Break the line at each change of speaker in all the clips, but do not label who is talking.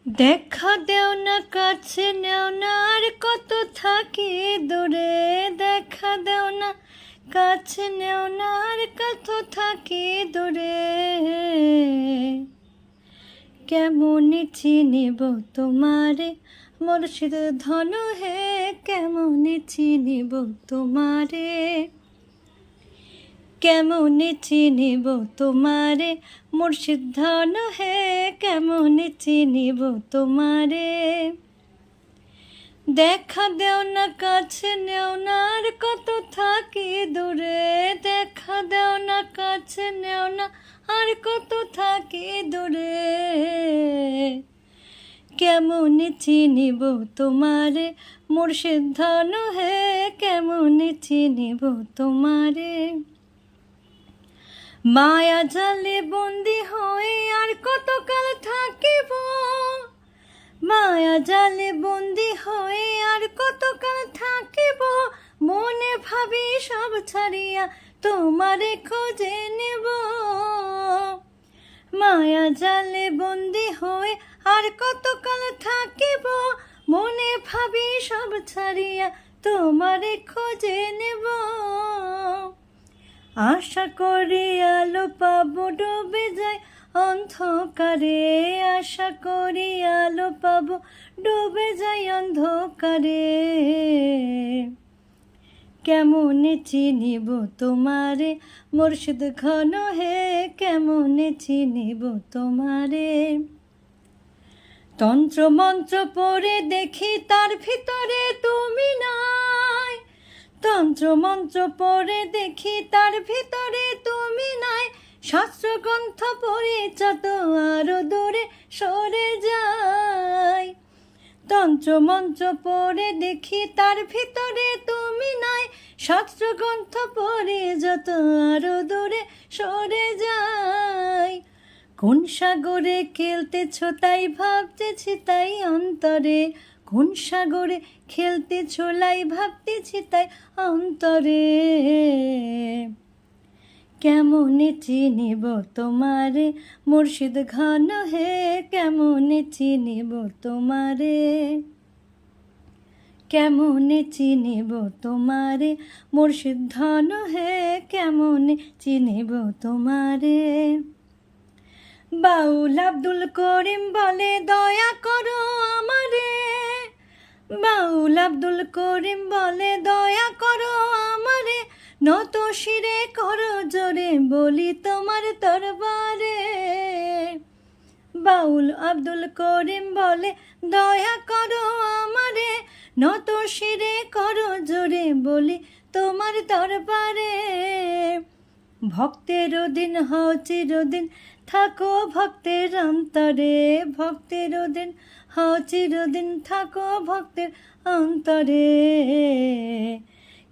দেখা দেও না, কাছে নেও না, আর কত থাকি দূরে। দেখা দেও না, কাছে নেও না, আর কত থাকি দূরে। কেমনে চিনিব তোমারে মুর্শিদ ধন হে, কেমনে চিনিব তোমারে। কেমনে চিনিব তোমারে মুর্শিদ ধন হে, কেমনে চিনিব তোমারে। দেখা দেও না, কাছে নেও না, আর কত থাকি দূরে। দেখা দেও না, কাছে নেও না, আর কত থাকি দূরে। কেমনে চিনিব তোমারে মুর্শিদ ধন হে, কেমনে চিনিব তোমারে। মায়া জালে বন্দি হয়ে আর কতকাল থাকিব। মায়া জালে বন্দি হয়ে আর কতকাল থাকিব। মনে ভাবি সব ছাড়িয়া তোমারে খোঁজে নেব। মায়া জালে বন্দি হয়ে আর কতকাল থাকিব। মনে ভাবি সব ছাড়িয়া তোমারে খোঁজে নেব। আশা করি আলো পাবো, ডুবে যায় অন্ধকারে। আশা করি আলো পাবো, ডুবে যায় অন্ধকারে। কেমনে চিনিব তোমারে মুর্শিদ ঘন হে, কেমনে চিনিব তোমারে। তন্ত্র মন্ত্র পড়ে দেখি তার ভিতরে তুমি নাই। তন্ত্র মন্ত্র পড়ে দেখি তার ভিতরে তুমি নাই। শাস্ত্র গ্রন্থ পড়ে যত আরো দূরে সরে যায়। তন্ত্র মন্ত্র পড়ে দেখি তার ভিতরে তুমি নাই। শাস্ত্র গ্রন্থ পড়ে যত আরো দূরে সরে যায়। কোন সাগরে খেলতেছ তাই ভাবতেছি তাই অন্তরে। কোন সাগরে খেলতেছ লাই ভাবতেছি তাই অন্তরে। কেমনে চিনিব তোমারে মুর্শিদ ঘন হে, কেমনে চিনিব তোমারে। কেমনে চিনিব তোমারে মুর্শিদ ধন হে, কেমনে চিনিব তোমারে। বাউল আব্দুল করিম বলে দয়া করো আমারে। বাউল আব্দুল করিম বলে দয়া করো আমারে। নত শিরে করো জোরে বলি তোমার দরবারে। বাউল আব্দুল করিম বলে দয়া করো আমারে। নত শিরে করো জোরে বলি তোমার দরবারে। ভক্তের দিন হও চিরদিন থাকো ভক্তের অন্তরে। ভক্তের দিন হও চিরদিন থাকো ভক্তের অন্তরে।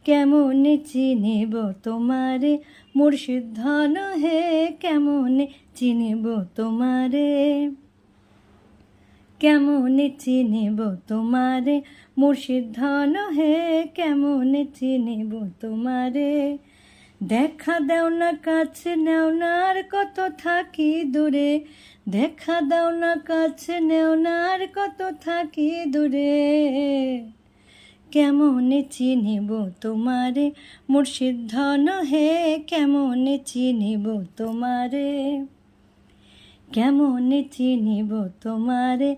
কেমনে চিনিব তোমারে মুর্শিদ ধন হে, কেমনে চিনিব তোমারে। কেমনে চিনিব তোমারে মুর্শিদ ধন হে, কেমনে চিনিব তোমারে। দেখা দাও না, কাছে নেও না, আর কত থাকি দূরে। দেখা দাও না, কাছে নেও না, আর কত থাকি দূরে। কেমনে চিনিব তোমারে মুর্শিদ ধন হে, কেমনে চিনিব তোমারে। কেমনে চিনিব তোমারে।